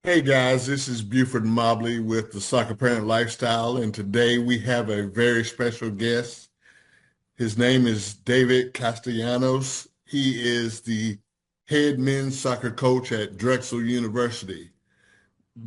Hey guys, this is Buford Mobley with the Soccer Parent Lifestyle, and today we have a very special guest. His name is David Castellanos. He is the head men's soccer coach at Drexel University.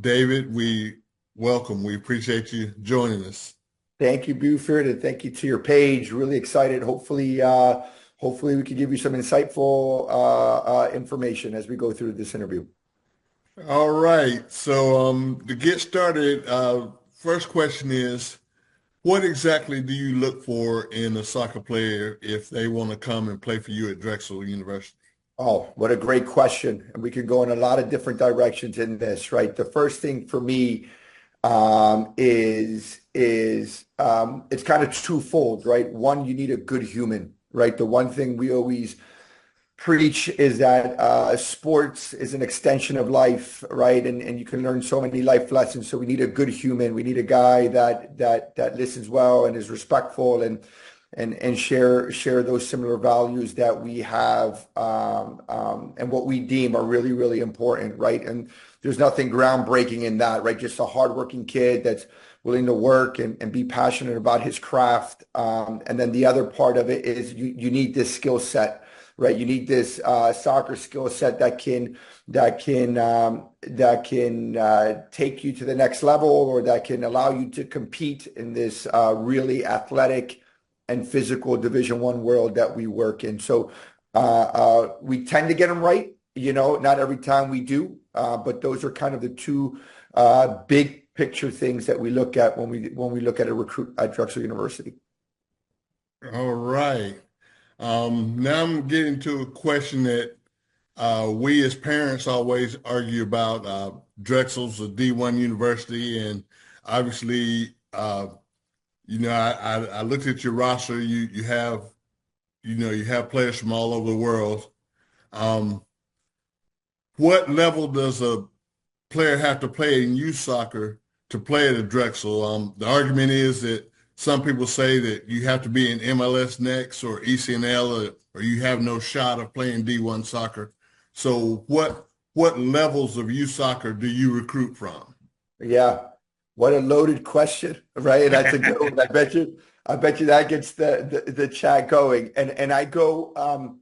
David, we welcome. We appreciate you joining us. Thank you, Buford, and thank you to your page. Really excited. Hopefully we can give you some insightful information as we go through this interview. All right. So to get started, first question is, what exactly do you look for in a soccer player if they want to come and play for you at Drexel University? Oh, what a great question. And we could go in a lot of different directions in this, right? The first thing for me is it's kind of twofold, right? One, you need a good human, right? The one thing we always preach is that sports is an extension of life, right? And you can learn so many life lessons. So we need a good human. We need a guy that listens well and is respectful and share those similar values that we have and what we deem are really, really important, right? And there's nothing groundbreaking in that, right? Just a hardworking kid that's willing to work and be passionate about his craft. And then the other part of it is you need this skill set, right? You need this soccer skill set that can take you to the next level, or that can allow you to compete in this really athletic and physical Division I world that we work in. So we tend to get them right. Not every time we do, but those are kind of the two big picture things that we look at when we look at a recruit at Drexel University. All right. Now I'm getting to a question that we as parents always argue about. Drexel's a D1 university, and obviously, I looked at your roster. You have players from all over the world. Um, what level does a player have to play in youth soccer to play at a Drexel? The argument is that some people say that you have to be in MLS Next or ECNL, or you have no shot of playing D1 soccer. So what levels of youth soccer do you recruit from? Yeah, what a loaded question, right? That's a good one. I bet you that gets the chat going. And I go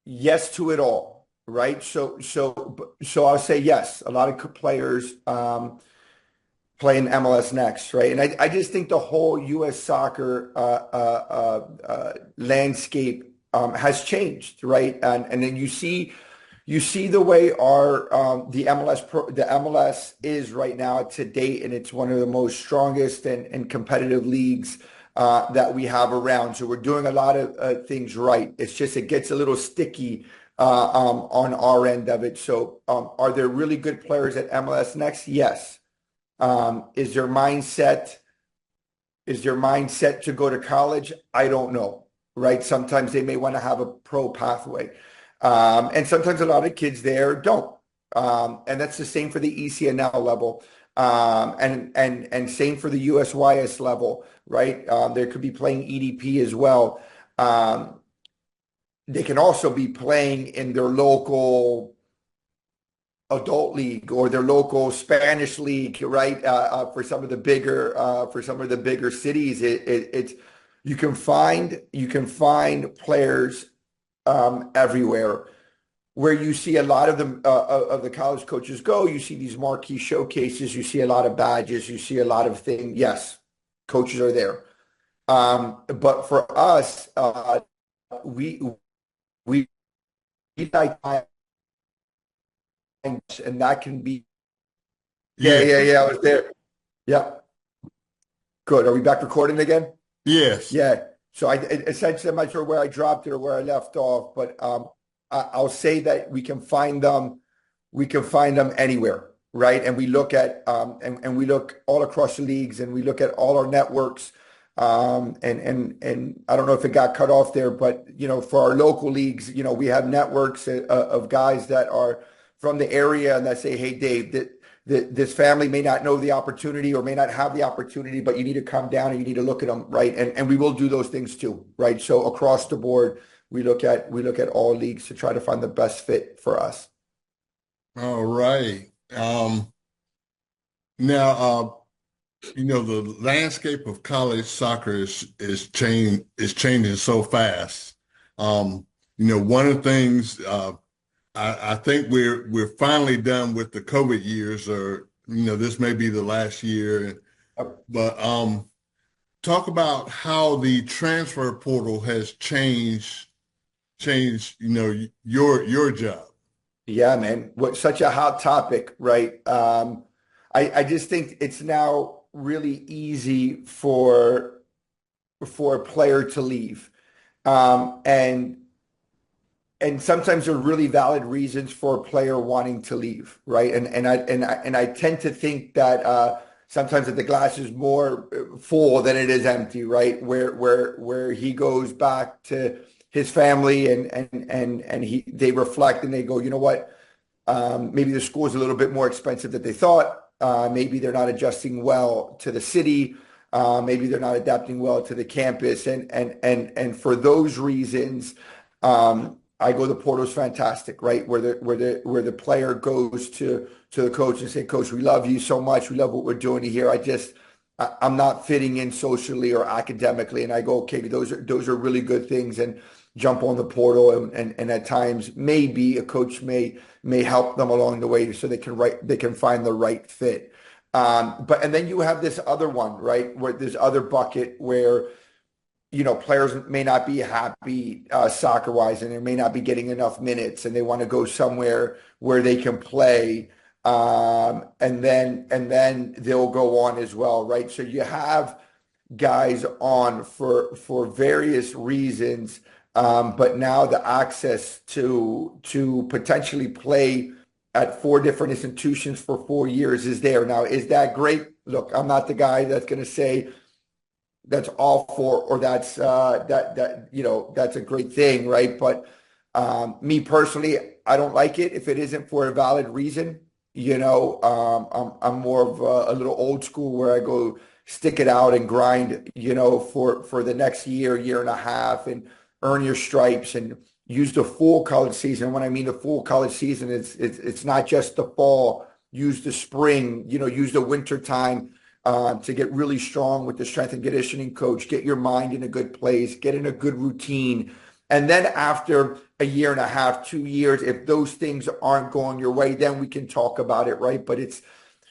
yes to it all, right? So I'll say yes. A lot of players play in MLS Next, right? And I just think the whole U.S. soccer landscape has changed, right? And then you see the way our the MLS is right now to date, and it's one of the most strongest and competitive leagues that we have around. So we're doing a lot of things right. It's just it gets a little sticky on our end of it. So are there really good players at MLS Next? Yes. Is their mindset to go to college? I don't know, right? Sometimes they may want to have a pro pathway. And sometimes a lot of kids there don't. And that's the same for the ECNL level. And same for the USYS level, right? They could be playing EDP as well. They can also be playing in their local adult league or their local Spanish league, right? For some of the bigger cities, it's you can find players everywhere. Where you see a lot of the college coaches go, you see these marquee showcases, you see a lot of badges, you see a lot of things. Yes, coaches are there, but for us, we we like and that can be. Yeah, Yeah. yeah, yeah. I was there. Yep. Good. Are we back recording again? Yes. Yeah. So essentially, I'm not sure where I dropped it or where I left off, but I'll say that we can find them. We can find them anywhere, right? And we look at and we look all across the leagues, and we look at all our networks. And I don't know if it got cut off there, but for our local leagues, we have networks of guys that are from the area and that say, "Hey, Dave, this family may not know the opportunity or may not have the opportunity, but you need to come down and you need to look at them," right? And we will do those things too, right? So across the board, we look at all leagues to try to find the best fit for us. All right. Um, now, the landscape of college soccer is changing so fast. One of the things I think we're finally done with the COVID years, or this may be the last year. But talk about how the transfer portal has changed your job. Yeah, man. What such a hot topic, right? I just think it's now really easy for a player to leave. Um, and and sometimes there are really valid reasons for a player wanting to leave, right? And I tend to think that sometimes that the glass is more full than it is empty, right? Where he goes back to his family and they reflect and they go, you know what? Maybe the school is a little bit more expensive than they thought. Maybe they're not adjusting well to the city. Maybe they're not adapting well to the campus, and for those reasons, I go the portal's fantastic, right? Where the player goes to the coach and say, Coach, we love you so much. We love what we're doing here. I'm not fitting in socially or academically, and I go, okay, those are really good things, and jump on the portal, and at times maybe a coach may help them along the way so they can find the right fit. But and then you have this other one, right? Where this other bucket where players may not be happy soccer wise, and they may not be getting enough minutes, and they want to go somewhere where they can play. And then they'll go on as well, right? So you have guys on for various reasons, but now the access to potentially play at four different institutions for 4 years is there. Now, is that great? Look, I'm not the guy that's going to say that's all for or that's a great thing, right? But me personally, I don't like it if it isn't for a valid reason. I'm more of a little old school where I go stick it out and grind, for the next year and a half, and earn your stripes and use the full college season. When I mean the full college season, it's not just the fall. Use the spring, use the winter time to get really strong with the strength and conditioning coach, get your mind in a good place, get in a good routine. And then after a year and a half, 2 years, if those things aren't going your way, then we can talk about it, right? But it's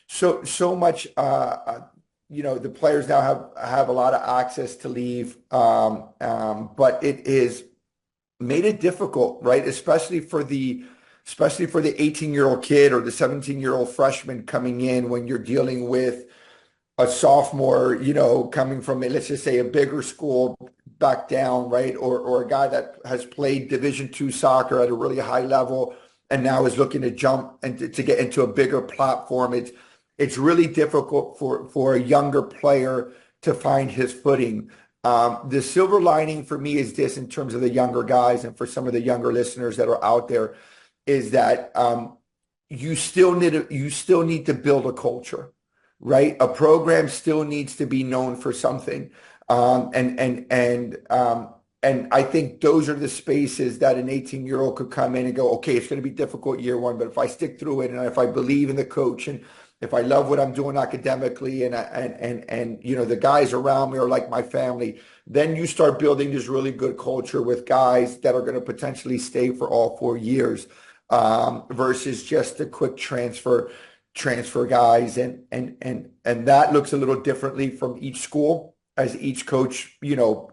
so much, the players now have a lot of access to leave, but it is made it difficult, right? Especially for the 18-year-old kid or the 17-year-old freshman coming in when you're dealing with a sophomore, coming from, let's just say, a bigger school back down, right? Or a guy that has played Division II soccer at a really high level and now is looking to jump and to get into a bigger platform. It's really difficult for a younger player to find his footing. The silver lining for me is this, in terms of the younger guys and for some of the younger listeners that are out there, is that you still need to build a culture, right? A program still needs to be known for something. And I think those are the spaces that an 18-year-old could come in and go, okay, it's going to be difficult year one, but if I stick through it and if I believe in the coach and if I love what I'm doing academically and the guys around me are like my family, then you start building this really good culture with guys that are going to potentially stay for all 4 years, versus just a quick transfer guys, and that looks a little differently from each school, as each coach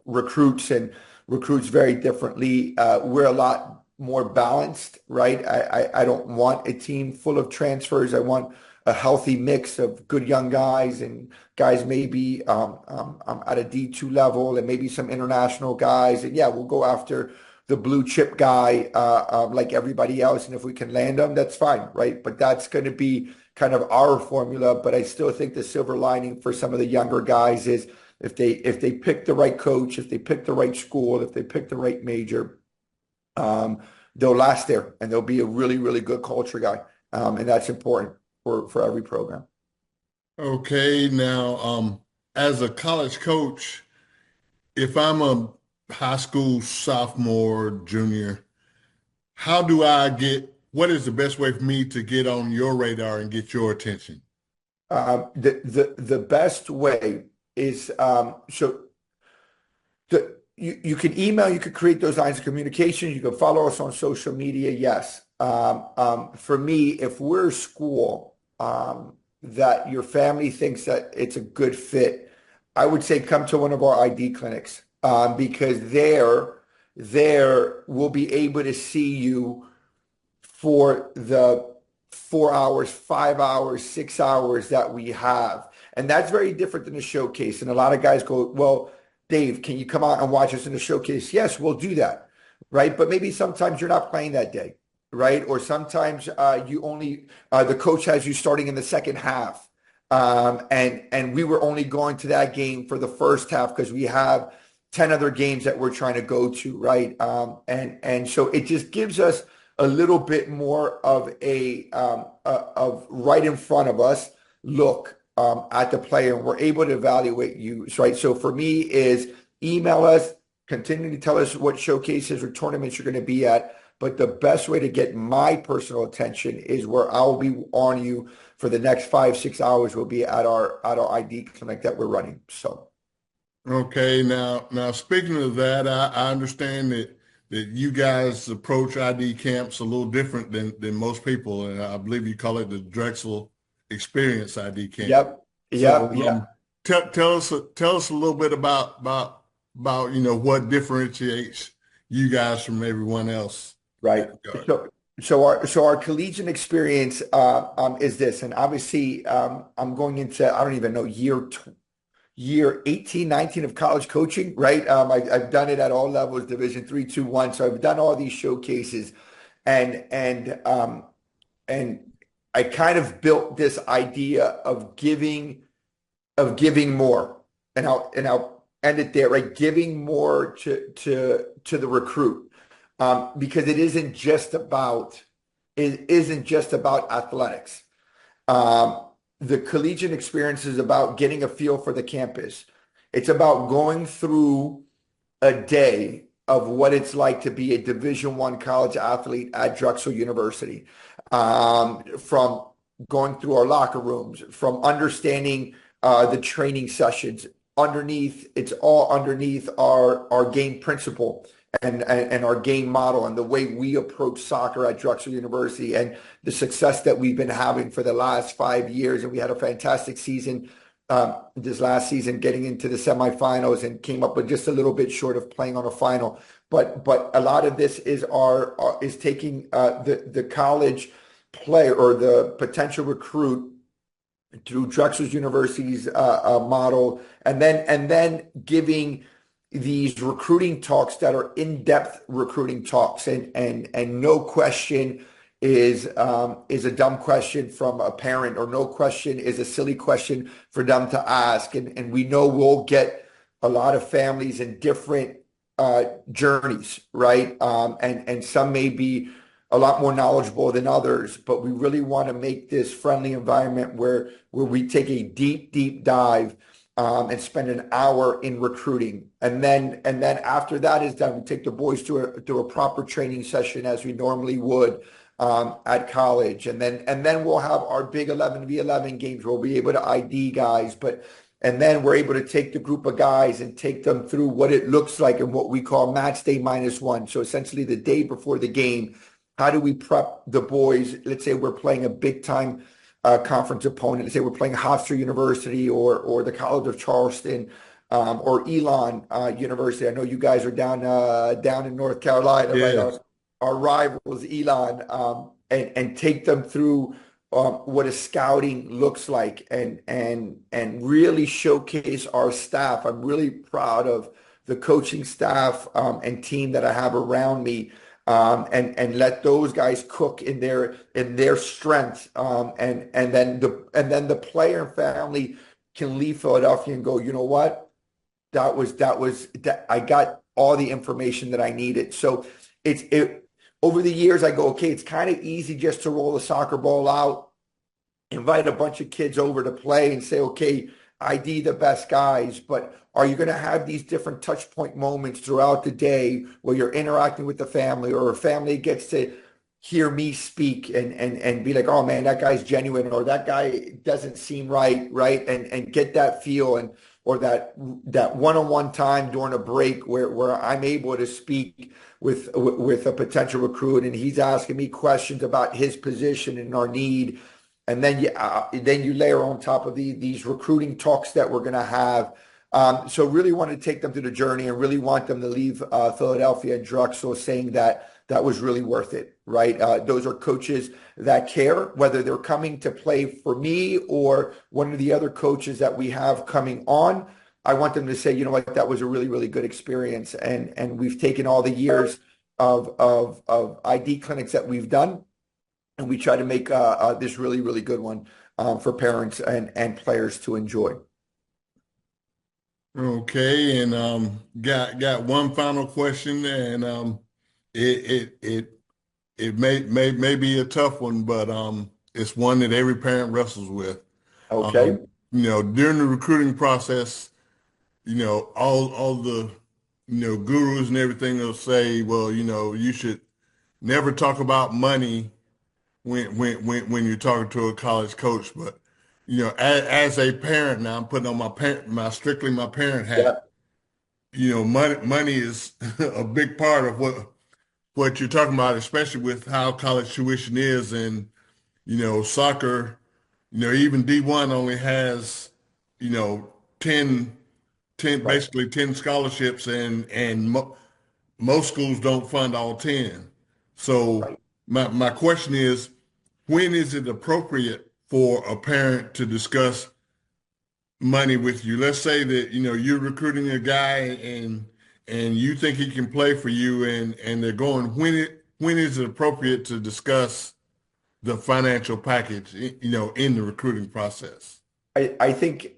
recruits very differently. We're a lot more balanced, right? I don't want a team full of transfers. I want a healthy mix of good young guys and guys maybe at a D2 level, and maybe some international guys. And yeah, we'll go after the blue chip guy, like everybody else. And if we can land them, that's fine, right? But that's going to be kind of our formula. But I still think the silver lining for some of the younger guys is if they pick the right coach, if they pick the right school, if they pick the right major, they'll last there and they'll be a really, really good culture guy. And that's important for every program. Okay, now, as a college coach, if I'm a high school sophomore, junior, how do I get what is the best way for me to get on your radar and get your attention? The best way is you can email, you could create those lines of communication, you can follow us on social media, yes. For me, if we're a school that your family thinks that it's a good fit, I would say come to one of our ID clinics because there we'll be able to see you for the 4 hours, 5 hours, 6 hours that we have. And that's very different than a showcase. And a lot of guys go, well, Dave, can you come out and watch us in the showcase? Yes, we'll do that. Right. But maybe sometimes you're not playing that day. Right. Or sometimes you only the coach has you starting in the second half. And we were only going to that game for the first half because we have 10 other games that we're trying to go to. Right. And so it just gives us a little bit more of of right in front of us look at the player, and we're able to evaluate you, right? So for me is email us, continue to tell us what showcases or tournaments you're going to be at. But the best way to get my personal attention is where I'll be on you for the next 5, 6 hours. We'll be at our ID clinic that we're running. So Okay, now speaking of that, I understand that you guys approach ID camps a little different than most people, and I believe you call it the Drexel Experience ID camp. yep, So yep, yeah. tell us a little bit about what differentiates you guys from everyone else in Right. that regard. So our collegiate experience is this, and obviously I'm going into I don't even know year 18, 19 of college coaching, right? I've done it at all levels, Division 3, 2, 1. So I've done all these showcases, and I kind of built this idea of giving more, and I'll end it there, right? Giving more to the recruit, because it isn't just about athletics. The collegiate experience is about getting a feel for the campus. It's about going through a day of what it's like to be a Division 1 college athlete at Drexel University, from going through our locker rooms, from understanding the training sessions. It's all underneath our game principle and our game model and the way we approach soccer at Drexel University and the success that we've been having for the last 5 years. And we had a fantastic season this last season, getting into the semifinals, and came up with just a little bit short of playing on a final. But a lot of this is taking the college player or the potential recruit through Drexel University's model, and then giving these recruiting talks that are in-depth recruiting talks, and no question is a dumb question from a parent, or no question is a silly question for them to ask, and we know we'll get a lot of families in different journeys, right? And some may be a lot more knowledgeable than others, but we really want to make this friendly environment where we take a deep dive and spend an hour in recruiting. And then after that is done, we take the boys to a proper training session as we normally would at college. And then we'll have our big 11v11 games where we'll be able to ID guys, and then we're able to take the group of guys and take them through what it looks like and what we call match day -1. So essentially the day before the game, how do we prep the boys? Let's say we're playing a big time conference opponent. Let's say we're playing Hofstra University or the College of Charleston, or Elon University. I know you guys are down in North Carolina, right? Yes. Our rivals, Elon, and take them through what a scouting looks like, and really showcase our staff. I'm really proud of the coaching staff and team that I have around me. And let those guys cook in their strength, and then the player and family can leave Philadelphia and go, you know what, that I got all the information that I needed. So over the years I go, okay, it's kind of easy just to roll a soccer ball out, invite a bunch of kids over to play, and say, okay, ID the best guys. But are you going to have these different touch point moments throughout the day where you're interacting with the family, or a family gets to hear me speak and be like, oh man, that guy's genuine, or that guy doesn't seem right, right? And get that feel, and or that one-on-one time during a break where I'm able to speak with a potential recruit, and he's asking me questions about his position and our need. And then you layer on top of these recruiting talks that we're going to have. So really want to take them through the journey and really want them to leave Philadelphia and Drexel saying that that was really worth it, right? Those are coaches that care, whether they're coming to play for me or one of the other coaches that we have coming on. I want them to say, you know what, that was a really, really good experience. And we've taken all the years of ID clinics that we've done, and we try to make this really, really good one for parents and players to enjoy. Okay, and got one final question, and it it it may be a tough one, but it's one that every parent wrestles with. Okay. During the recruiting process, all the gurus and everything will say, well, you should never talk about money when you're talking to a college coach. But as a parent now, I'm putting on my strictly my parent Yeah. hat. Money is a big part of what you're talking about, especially with how college tuition is, and soccer. Even D1 only has 10, 10 Right. basically 10 scholarships, and most schools don't fund all 10. So Right. my question is, when is it appropriate for a parent to discuss money with you? Let's say that you're recruiting a guy, and you think he can play for you, and they're going, when is it appropriate to discuss the financial package, in the recruiting process? I think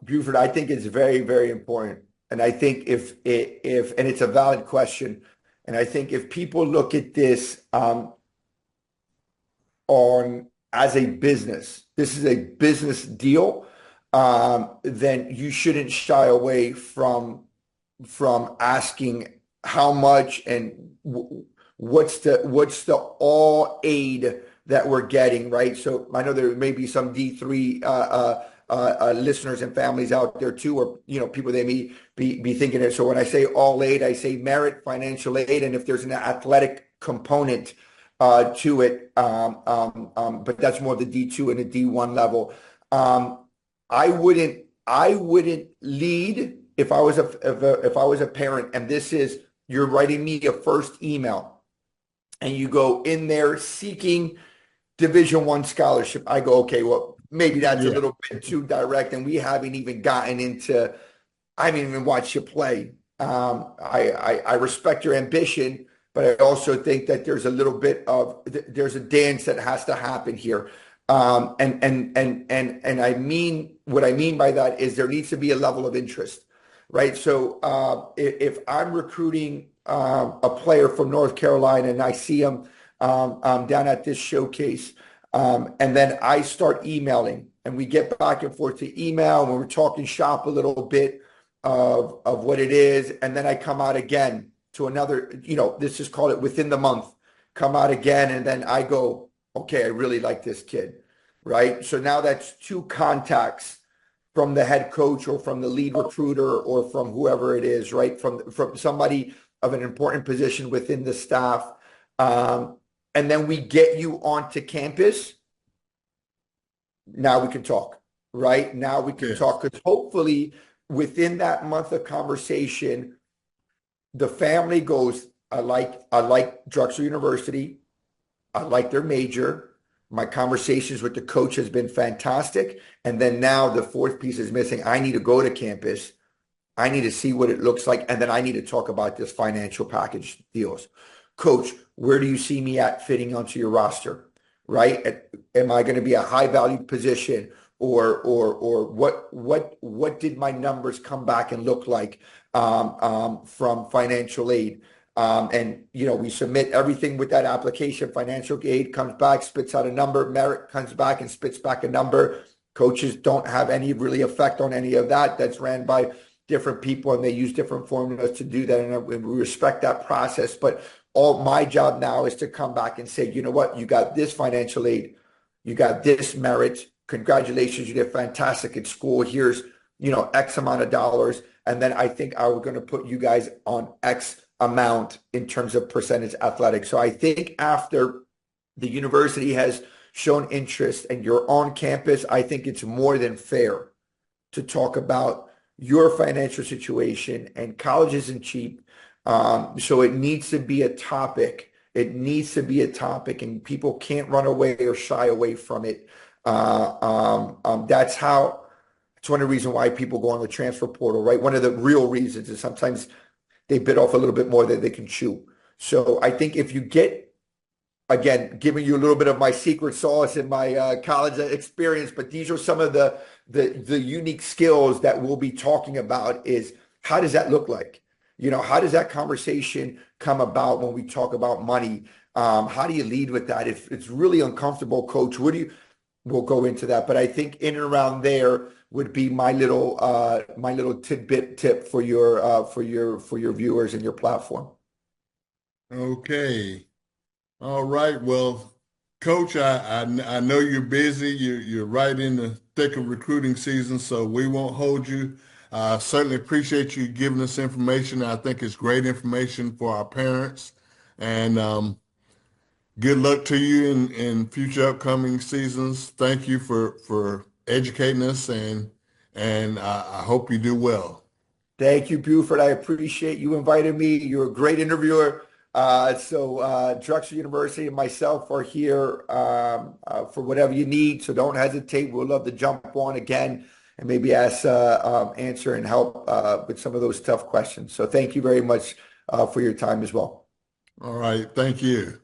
Buford, I think it's very, very important. And I think if and it's a valid question, and I think if people look at this on as a business, this is a business deal, then you shouldn't shy away from asking how much and what's the all aid that we're getting, right? So I know there may be some D3 listeners and families out there too, or people they may be thinking it. So when I say all aid, I say merit, financial aid, and if there's an athletic component to it, but that's more the D2 and the D1 level. I wouldn't lead if I was a parent, and this is you're writing me a first email, and you go in there seeking Division I scholarship. I go, okay, well, maybe that's a Yeah. little bit too direct, and we haven't even gotten into. I haven't even watched you play. I respect your ambition, but I also think that there's a little bit of there's a dance that has to happen here. And I mean what I mean by that is there needs to be a level of interest, right? So if I'm recruiting a player from North Carolina and I see him down at this showcase, and then I start emailing, and we get back and forth to email, and we're talking shop a little bit of what it is, and then I come out again to another, let's just call it within the month, come out again, and then I go, okay, I really like this kid, right? So now that's two contacts from the head coach or from the lead recruiter or from whoever it is, right? From somebody of an important position within the staff. And then we get you onto campus. Now we can talk, right? Now we can Yes. talk, because hopefully within that month of conversation, the family goes, I like Drexel University. I like their major. My conversations with the coach has been fantastic. And then now the fourth piece is missing. I need to go to campus. I need to see what it looks like. And then I need to talk about this financial package deals. Coach, where do you see me at fitting onto your roster? Right? Am I going to be a high valued position? Or what did my numbers come back and look like from financial aid? And we submit everything with that application. Financial aid comes back, spits out a number. Merit comes back and spits back a number. Coaches don't have any really effect on any of that. That's ran by different people, and they use different formulas to do that. And we respect that process. But all my job now is to come back and say, you know what, you got this financial aid, you got this merit. Congratulations, you did fantastic at school. Here's, X amount of dollars. And then I think I was going to put you guys on X amount in terms of percentage athletics. So I think after the university has shown interest and you're on campus, I think it's more than fair to talk about your financial situation, and college isn't cheap. So it needs to be a topic. It needs to be a topic, and people can't run away or shy away from it. That's how. It's one of the reasons why people go on the transfer portal, right? One of the real reasons is sometimes they bit off a little bit more than they can chew. So I think if you get, again, giving you a little bit of my secret sauce in my college experience, but these are some of the unique skills that we'll be talking about. Is how does that look like? How does that conversation come about when we talk about money? How do you lead with that? If it's really uncomfortable, coach, we'll go into that. But I think in and around there would be my little tidbit tip for your viewers and your platform. Okay. All right. Well, Coach, I know you're busy. You're right in the thick of recruiting season, so we won't hold you. I certainly appreciate you giving us information. I think it's great information for our parents. And good luck to you in future upcoming seasons. Thank you for educating us, and I hope you do well. Thank you, Buford. I appreciate you inviting me. You're a great interviewer. Drexel University and myself are here for whatever you need. So don't hesitate. We'll love to jump on again and maybe answer and help with some of those tough questions. So thank you very much for your time as well. All right. Thank you.